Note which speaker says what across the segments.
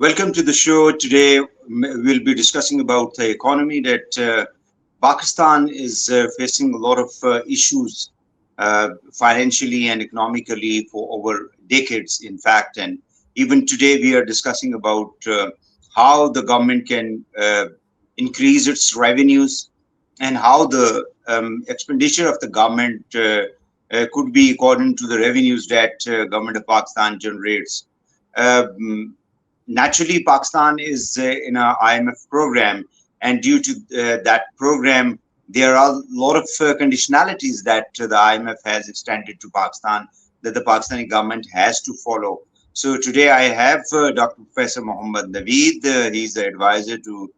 Speaker 1: Welcome to the show. Today we'll be discussing about the economy that Pakistan is facing a lot of issues financially and economically for over decades, in fact. And even today we are discussing about how the government can increase its revenues and how the expenditure of the government could be according to the revenues that government of Pakistan generates. Um, Naturally, Pakistan is in a IMF program, and due to that program, there are a lot of conditionalities that the IMF has extended to Pakistan that the Pakistani government has to follow. So today I have Dr. Professor Muhammad Naveed. He's the advisor to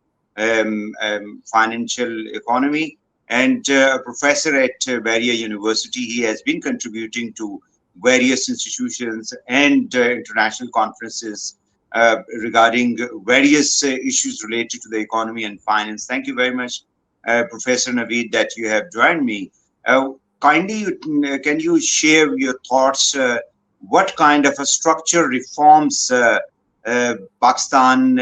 Speaker 1: financial economy and a professor at Varia University. He has been contributing to various institutions and international conferences regarding various issues related to the economy and finance. Thank you very much, Professor Naveed, that you have joined me. Kindly, can you share your thoughts? What kind of a structure reforms Pakistani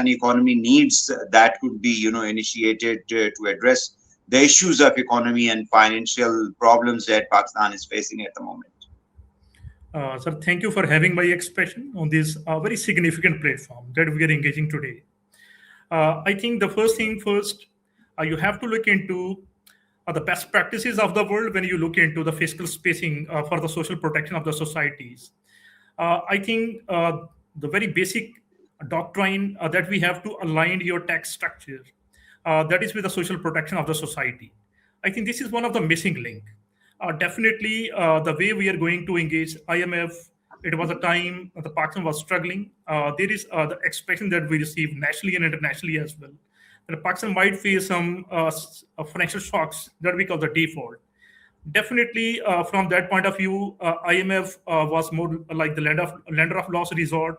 Speaker 1: economy needs that could be, initiated to address the issues of economy and financial problems that Pakistan is facing at the moment?
Speaker 2: Sir, thank you for having my expression on this very significant platform that we are engaging today. I think the first thing first, you have to look into the best practices of the world when you look into the fiscal spacing for the social protection of the societies. I think the very basic doctrine that we have to align your tax structure, that is with the social protection of the society. I think this is one of the missing link. Definitely, the way we are going to engage IMF, it was a time the Pakistan was struggling. There is the expression that we receive nationally and internationally as well. That Pakistan might face some financial shocks that we call the default. Definitely, from that point of view, IMF was more like the lender of last resort.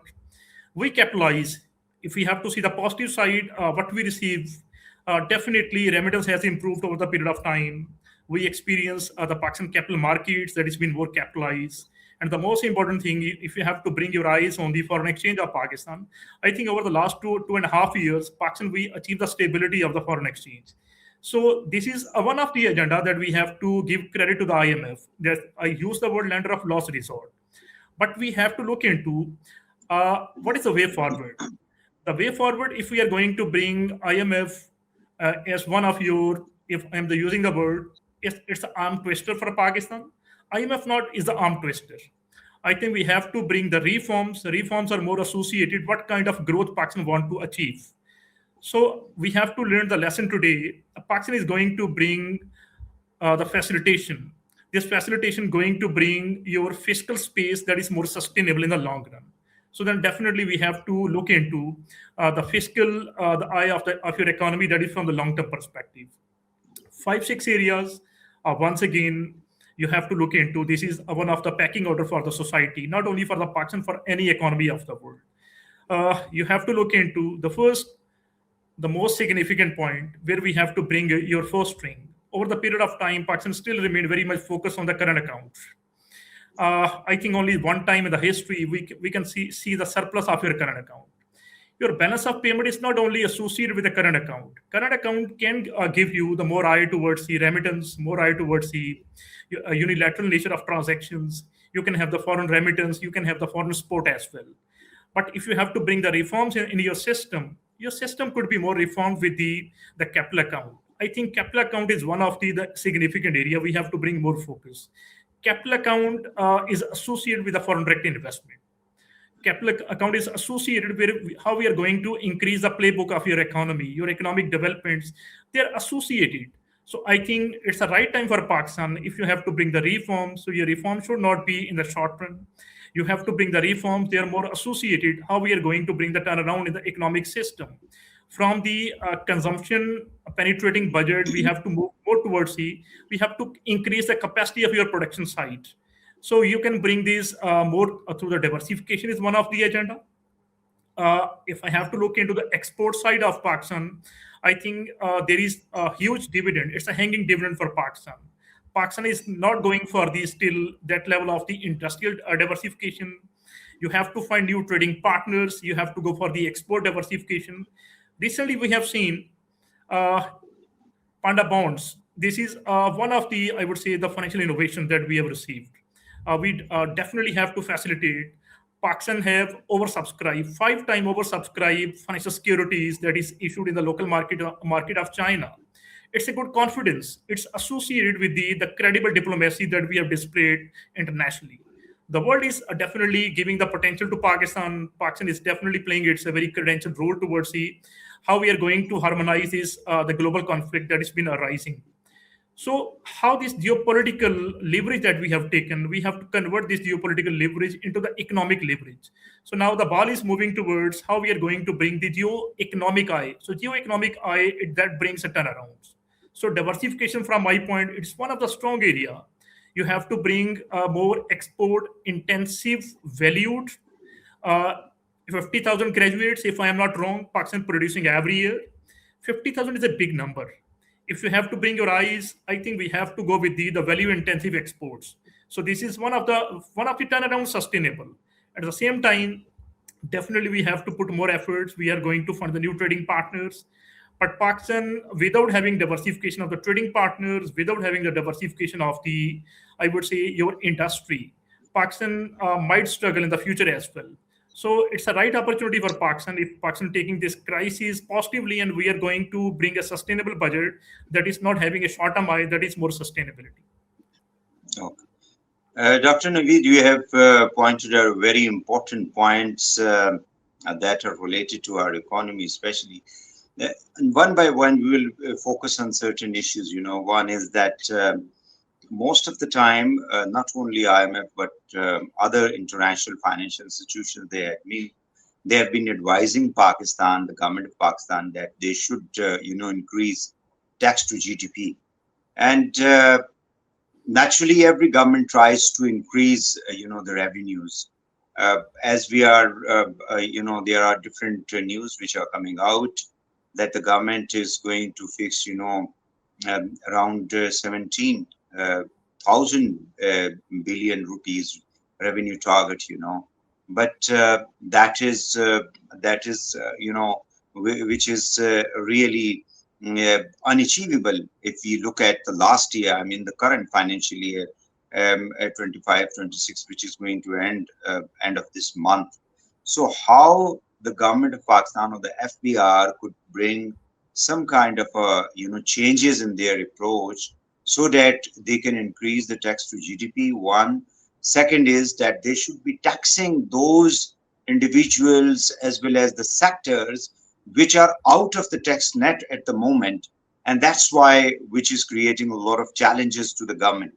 Speaker 2: We capitalize. If we have to see the positive side, what we receive, definitely remittance has improved over the period of time. We experience the Pakistan capital markets that has been more capitalized. And the most important thing, if you have to bring your eyes on the foreign exchange of Pakistan, I think over the last 2.5 years, Pakistan, we achieved the stability of the foreign exchange. So this is one of the agenda that we have to give credit to the IMF. That I use the word lender of last resort. But we have to look into what is the way forward. The way forward, if we are going to bring IMF as one of your, if I'm using the word, it's the arm twister for Pakistan. IMF not is the arm twister. I think we have to bring the reforms. The reforms are more associated what kind of growth Pakistan want to achieve. So we have to learn the lesson today. Pakistan is going to bring the facilitation. This facilitation going to bring your fiscal space that is more sustainable in the long run. So then definitely we have to look into the fiscal, the eye of your economy that is from the long-term perspective. 5, 6 areas. Once again, you have to look into. This is one of the packing order for the society, not only for the Pakistan, for any economy of the world. You have to look into the first, the most significant point where we have to bring your first string. Over the period of time, Pakistan still remained very much focused on the current account. I think only one time in the history we can see the surplus of your current account. Your balance of payment is not only associated with the current account. Current account can give you the more eye towards the remittance, more eye towards the unilateral nature of transactions. You can have the foreign remittance, you can have the foreign support as well. But if you have to bring the reforms in your system could be more reformed with the capital account. I think capital account is one of the significant area we have to bring more focus. Capital account is associated with the foreign direct investment. Capital account is associated with how we are going to increase the playbook of your economy, your economic developments. They're associated. So I think it's the right time for Pakistan. If you have to bring the reforms, so your reform should not be in the short run. You have to bring the reforms. They are more associated. How we are going to bring the turnaround in the economic system. From the consumption penetrating budget, we have to move more towards we have to increase the capacity of your production side. So you can bring these more through the diversification is one of the agenda. If I have to look into the export side of Pakistan, I think there is a huge dividend. It's a hanging dividend for Pakistan. Pakistan is not going for the still that level of the industrial diversification. You have to find new trading partners. You have to go for the export diversification. Recently, we have seen uh, Panda bonds. This is one of the, I would say, the financial innovation that we have received. We definitely have to facilitate. Pakistan have oversubscribed, 5 times oversubscribed financial securities that is issued in the local market of China. It's a good confidence. It's associated with the credible diplomacy that we have displayed internationally. The world is definitely giving the potential to Pakistan. Pakistan is definitely playing its a very credential role towards the how we are going to harmonize this the global conflict that has been arising. So, how this geopolitical leverage that we have taken, we have to convert this geopolitical leverage into the economic leverage. So now the ball is moving towards how we are going to bring the geo-economic eye. So geo-economic eye that brings a turnaround. So diversification, from my point, it's one of the strong area. You have to bring a more export intensive valued. Uh, 50,000 graduates, if I am not wrong, Pakistan producing every year. 50,000 is a big number. If you have to bring your eyes, I think we have to go with the value intensive exports. So this is one of the turnaround sustainable. At the same time, definitely we have to put more efforts. We are going to fund the new trading partners. But Pakistan, without having diversification of the trading partners, without having the diversification of the, I would say, your industry, Pakistan might struggle in the future as well. So it's a right opportunity for Pakistan if Pakistan taking this crisis positively, and we are going to bring a sustainable budget that is not having a short-term eye, that is more sustainability.
Speaker 1: Okay. Dr. Naveed, you have pointed out very important points that are related to our economy, especially. And one by one, we will focus on certain issues. One is that most of the time, not only IMF but other international financial institutions, they have been advising Pakistan, the government of Pakistan, that they should, increase tax to GDP. And naturally, every government tries to increase, the revenues. As we are, there are different news which are coming out that the government is going to fix, around 17,000 billion rupees revenue target, but which is really unachievable if we look at the last year. I mean, the current financial year, at 25-26, which is going to end of this month. So how the government of Pakistan or the FBR could bring some kind of changes in their approach so that they can increase the tax to GDP. One. Second is that they should be taxing those individuals as well as the sectors which are out of the tax net at the moment, and that's why which is creating a lot of challenges to the government.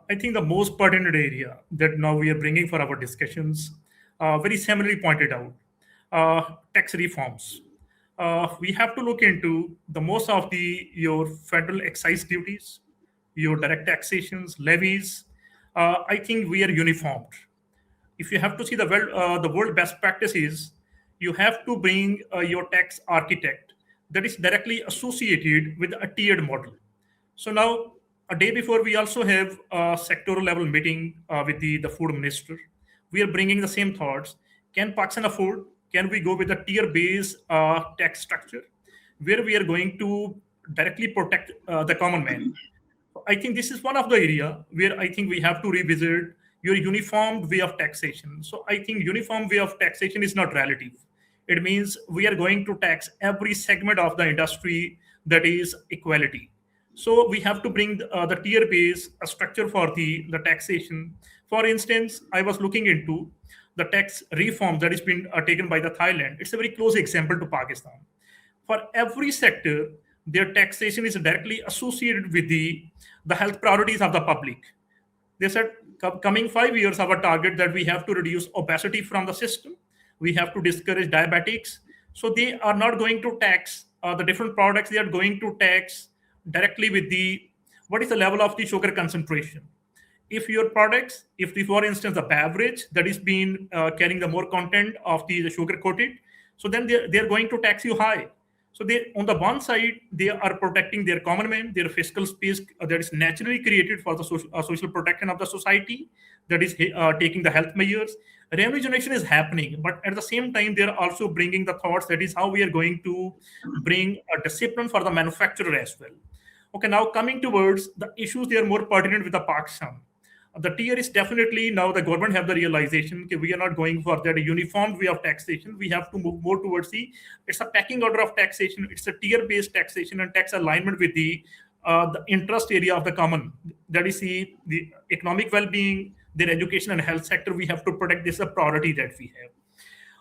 Speaker 2: I think the most pertinent area that now we are bringing for our discussions, very similarly pointed out, tax reforms. We have to look into the most of your federal excise duties, your direct taxations, levies. I think we are uniformed. If you have to see the world best practices, you have to bring your tax architect that is directly associated with a tiered model. So now, a day before, we also have a sectoral level meeting with the food minister. We are bringing the same thoughts. Can Pakistan afford? Can we go with a tier-based tax structure where we are going to directly protect the common man? I think this is one of the area where I think we have to revisit your uniform way of taxation. So I think uniform way of taxation is not relative. It means we are going to tax every segment of the industry that is equality. So we have to bring the tier base a structure for the taxation. For instance, I was looking into the tax reform that has been taken by the Thailand. It's a very close example to Pakistan. For every sector, their taxation is directly associated with the health priorities of the public. They said, coming 5 years, our target that we have to reduce obesity from the system. We have to discourage diabetics. So they are not going to tax the different products. They are going to tax directly with what is the level of the sugar concentration. If your products, for instance, the beverage that is being carrying the more content of the sugar coated, so then they're going to tax you high. So they, on the one side, they are protecting their common man, their fiscal space that is naturally created for the social protection of the society, that is taking the health measures. Revenue generation is happening, but at the same time, they are also bringing the thoughts that is how we are going to bring a discipline for the manufacturer as well. Okay, now coming towards the issues, they are more pertinent with the Pakistan. The tier is definitely now the government have the realization that we are not going for that uniform way of taxation. We have to move more towards it's a pecking order of taxation. It's a tier based taxation and tax alignment with the interest area of the common. That is the economic well being, their education and health sector. We have to protect. This is a priority that we have.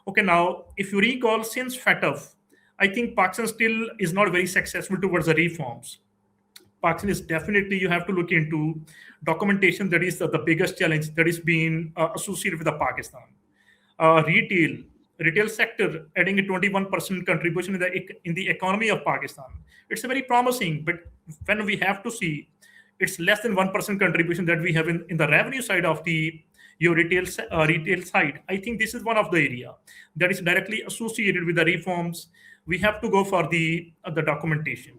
Speaker 2: Okay, now if you recall, since FATF, I think Pakistan still is not very successful towards the reforms. Pakistan is definitely, you have to look into documentation. That is the biggest challenge that is being associated with the Pakistan. Retail sector adding a 21% contribution in the economy of Pakistan. It's a very promising, but when we have to see, it's less than 1% contribution that we have in the revenue side of your retail side. I think this is one of the area that is directly associated with the reforms. We have to go for the documentation.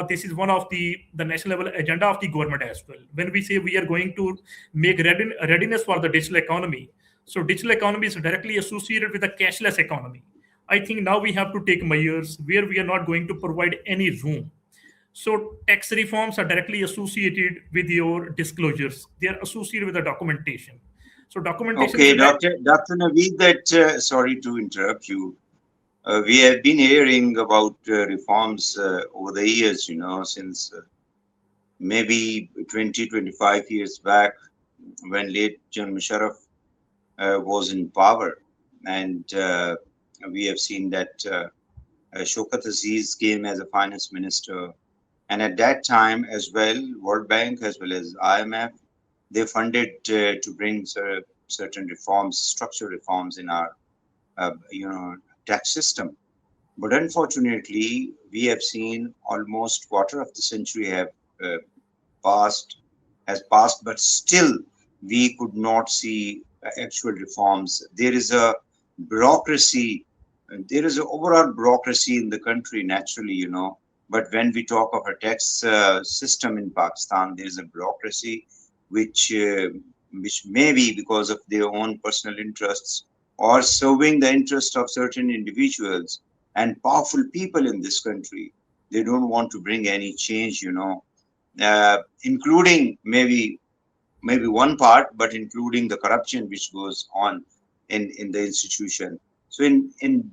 Speaker 2: This is one of the national level agenda of the government as well. When we say we are going to make readiness for the digital economy, so digital economy is directly associated with the cashless economy. I think now we have to take measures where we are not going to provide any room. So tax reforms are directly associated with your disclosures. They are associated with the documentation. So documentation.
Speaker 1: Okay, Dr. Naveed, sorry to interrupt you. We have been hearing about reforms over the years, since maybe 20, 25 years back, when late John Musharraf was in power. And we have seen that Shaukat Aziz came as a finance minister. And at that time as well, World Bank as well as IMF, they funded to bring certain reforms, structural reforms in our, tax system. But unfortunately, we have seen almost quarter of the century has passed, but still we could not see actual reforms. There is a bureaucracy, there is an overall bureaucracy in the country naturally, but when we talk of a tax system in Pakistan, there is a bureaucracy which may be because of their own personal interests or serving the interest of certain individuals and powerful people in this country. They don't want to bring any change, including maybe one part, but including the corruption which goes on in the institution. So in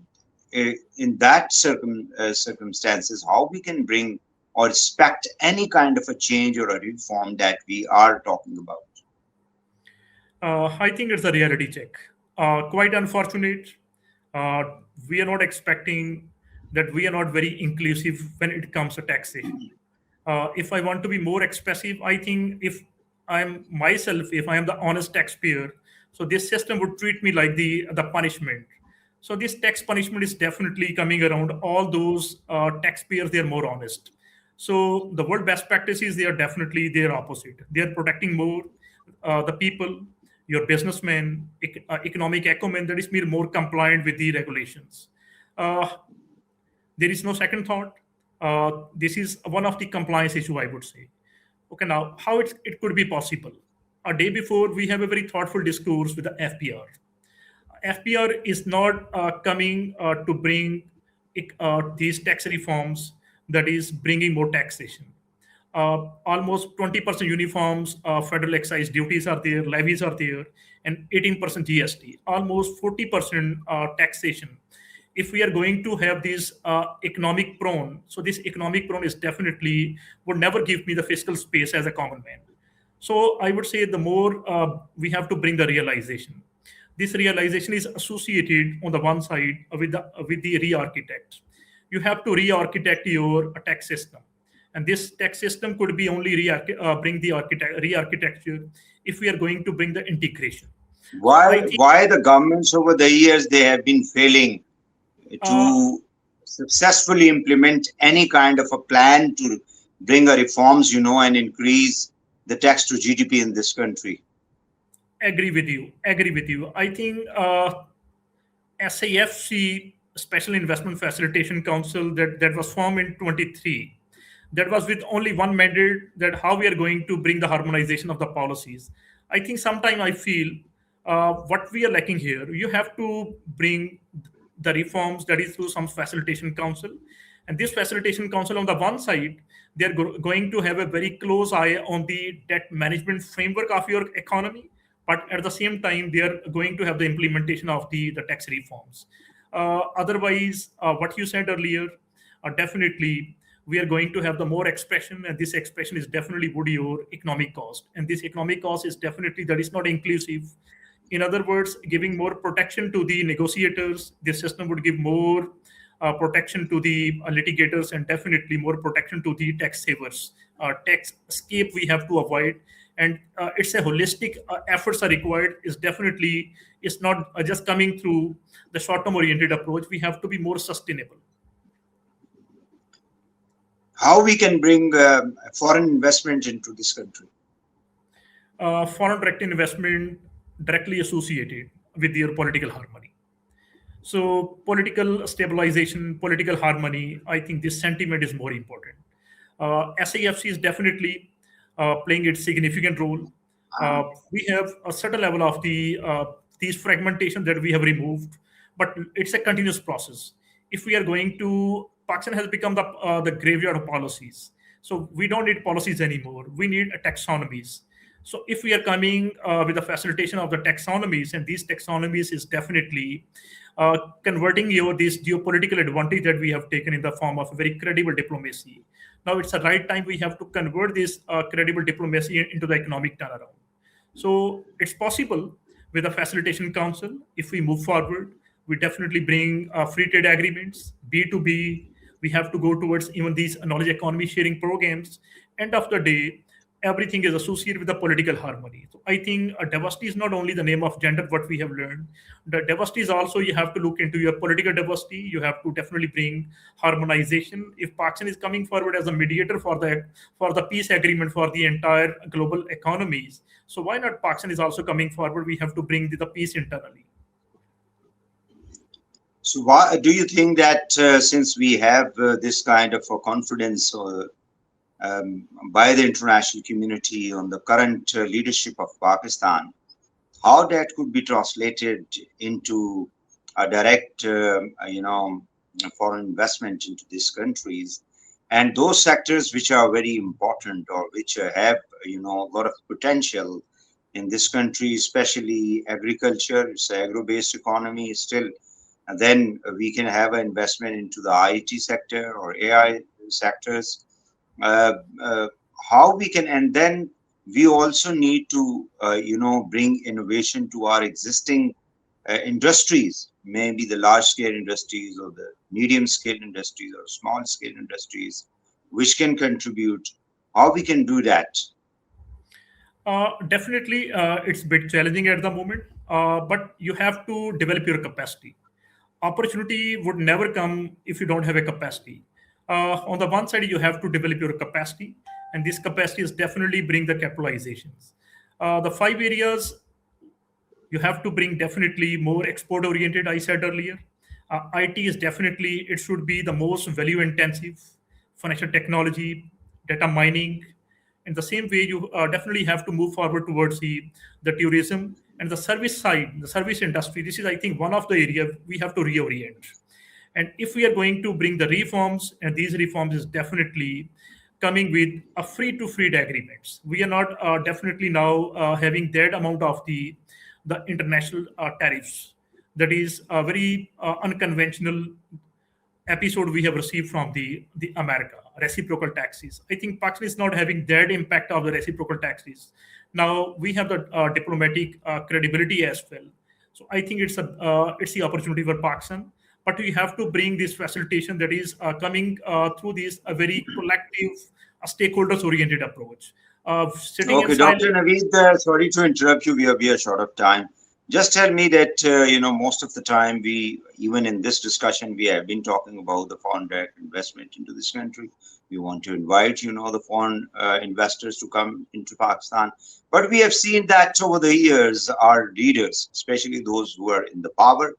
Speaker 1: that circumstances, how we can bring or expect any kind of a change or a reform that we are talking about?
Speaker 2: I think it's a reality check. Quite unfortunate. We are not expecting that. We are not very inclusive when it comes to taxation. If I want to be more expressive, I think if I am the honest taxpayer, so this system would treat me like the punishment. So this tax punishment is definitely coming around all those taxpayers. They are more honest. So the world best practices, they are definitely their opposite. They are protecting more the people, your businessmen, economic acumen that is more compliant with the regulations. There is no second thought. This is one of the compliance issue, I would say. Okay, now how it could be possible? A day before, we have a very thoughtful discourse with the FPR. FPR is not coming to bring these tax reforms that is bringing more taxation. Almost 20% uniforms, federal excise duties are there, levies are there, and 18% GST, almost 40% taxation. If we are going to have this economic prone, so this economic prone is definitely would never give me the fiscal space as a common man. So I would say the more we have to bring the realization. This realization is associated on the one side with the re-architect. You have to re-architect your tax system. And this tax system could be only bring the re-architecture if we are going to bring the integration.
Speaker 1: Why the governments over the years, they have been failing to successfully implement any kind of a plan to bring a reforms, and increase the tax to GDP in this country?
Speaker 2: Agree with you. I think SAFC Special Investment Facilitation Council that was formed in 23. That was with only one mandate, that how we are going to bring the harmonization of the policies. I think sometime I feel what we are lacking here, you have to bring the reforms that is through some facilitation council. And this facilitation council, on the one side, they're going to have a very close eye on the debt management framework of your economy, but at the same time, they are going to have the implementation of the tax reforms. Otherwise, what you said earlier, definitely we are going to have the more expression, and this expression is definitely would your economic cost. And this economic cost is definitely that is not inclusive. In other words, giving more protection to the negotiators, this system would give more protection to the litigators, and definitely more protection to the tax savers. Tax escape we have to avoid, and it's a holistic efforts are required. Is definitely, it's not just coming through the short-term oriented approach. We have to be more sustainable.
Speaker 1: How we can bring foreign investment into this country?
Speaker 2: Foreign direct investment directly associated with your political harmony. So political stabilization, political harmony, I think this sentiment is more important. SAFC is definitely playing its significant role. We have a certain level of these fragmentation that we have removed, but it's a continuous process. If we are going to, Pakistan has become the graveyard of policies. So we don't need policies anymore. We need taxonomies. So if we are coming with the facilitation of the taxonomies, and these taxonomies is definitely converting this geopolitical advantage that we have taken in the form of a very credible diplomacy. Now it's the right time we have to convert this credible diplomacy into the economic turnaround. So it's possible with the facilitation council. If we move forward, we definitely bring free trade agreements, B2B. We have to go towards even these knowledge economy sharing programs. End of the day, everything is associated with the political harmony. So I think diversity is not only the name of gender, what we have learned. The diversity is also, you have to look into your political diversity. You have to definitely bring harmonization. If Pakistan is coming forward as a mediator for the peace agreement for the entire global economies, so why not Pakistan is also coming forward? We have to bring the peace internally.
Speaker 1: So why do you think that since we have this kind of confidence by the international community on the current leadership of Pakistan, how that could be translated into a direct, foreign investment into these countries, and those sectors which are very important or which have, a lot of potential in this country, especially agriculture. It's an agro-based economy still. And then we can have an investment into the IT sector or AI sectors. How we can, and then we also need to, bring innovation to our existing industries, maybe the large-scale industries or the medium-scale industries or small-scale industries, which can contribute. How we can do that?
Speaker 2: Definitely, it's a bit challenging at the moment, but you have to develop your capacity. Opportunity would never come if you don't have a capacity. On the one side, you have to develop your capacity, and this capacity is definitely bring the capitalizations. The 5 areas you have to bring definitely more export oriented. I said earlier, IT is definitely, it should be the most value intensive, financial technology, data mining. In the same way, you definitely have to move forward towards the tourism and the service side, the service industry. This is, I think, one of the areas we have to reorient. And if we are going to bring the reforms, and these reforms is definitely coming with a free to free agreements. We are not definitely now having that amount of the international tariffs. That is a very unconventional episode we have received from the America, reciprocal taxes. I think Pakistan is not having that impact of the reciprocal taxes. Now we have the diplomatic credibility as well. So I think it's the opportunity for Pakistan, but we have to bring this facilitation that is coming through this a very collective, stakeholders oriented approach. Sitting
Speaker 1: Okay,
Speaker 2: inside.
Speaker 1: Dr. Naveed, sorry to interrupt you. We are short of time. Just tell me that, most of the time even in this discussion, we have been talking about the foreign direct investment into this country. We want to invite, the foreign investors to come into Pakistan. But we have seen that over the years, our leaders, especially those who are in the power,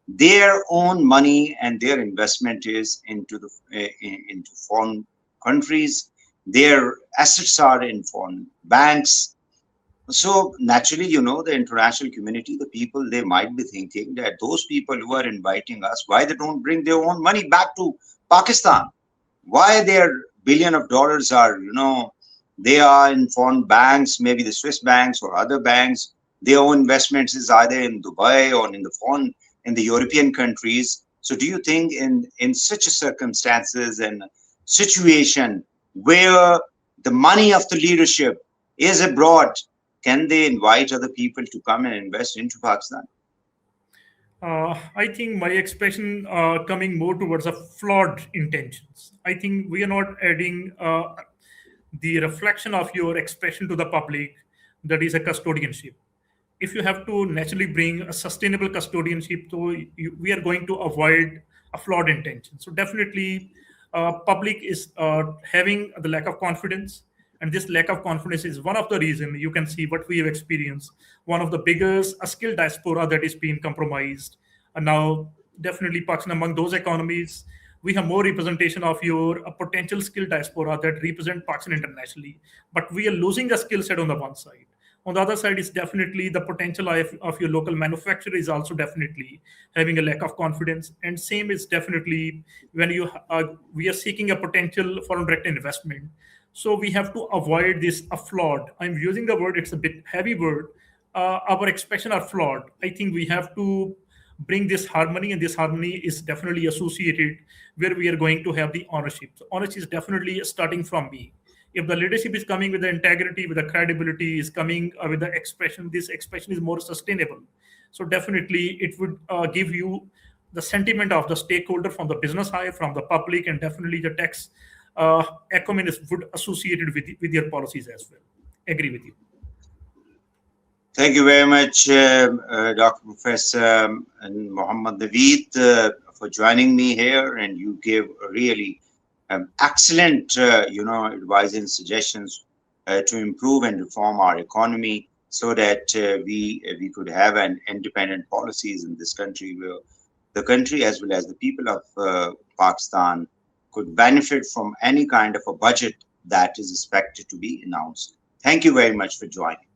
Speaker 1: their own money and their investment is into the into foreign countries. Their assets are in foreign banks. So naturally, the international community, the people, they might be thinking that those people who are inviting us, why they don't bring their own money back to Pakistan? Why their billion of dollars are, they are in foreign banks, maybe the Swiss banks or other banks. Their own investments is either in Dubai or in the European countries. So do you think in such a circumstances and situation where the money of the leadership is abroad, can they invite other people to come and invest into Pakistan?
Speaker 2: I think my expression coming more towards a flawed intentions. I think we are not adding the reflection of your expression to the public, that is a custodianship. If you have to naturally bring a sustainable custodianship, so we are going to avoid a flawed intention. So definitely, public is having the lack of confidence, and this lack of confidence is one of the reason you can see what we have experienced. One of the biggest skill diaspora that is being compromised, and now definitely Pakistan among those economies. We have more representation of your potential skill diaspora that represent Pakistan internationally, but we are losing a skill set on the one side. On the other side is definitely the potential of your local manufacturer is also definitely having a lack of confidence. And same is definitely when we are seeking a potential foreign direct investment. So we have to avoid this a flawed. I'm using the word; it's a bit heavy word. Our expression are flawed. I think we have to bring this harmony, and this harmony is definitely associated where we are going to have the ownership. So ownership is definitely starting from me. If the leadership is coming with the integrity, with the credibility, is coming with the expression, this expression is more sustainable. So definitely it would give you the sentiment of the stakeholder from the business side, from the public, and definitely the tax acumen is would associated with your policies as well. Agree with you.
Speaker 1: Thank you very much, Dr. Professor and Muhammad Naveed, for joining me here, and you gave a really excellent, advice and suggestions to improve and reform our economy so that we could have an independent policies in this country, where the country as well as the people of Pakistan could benefit from any kind of a budget that is expected to be announced. Thank you very much for joining.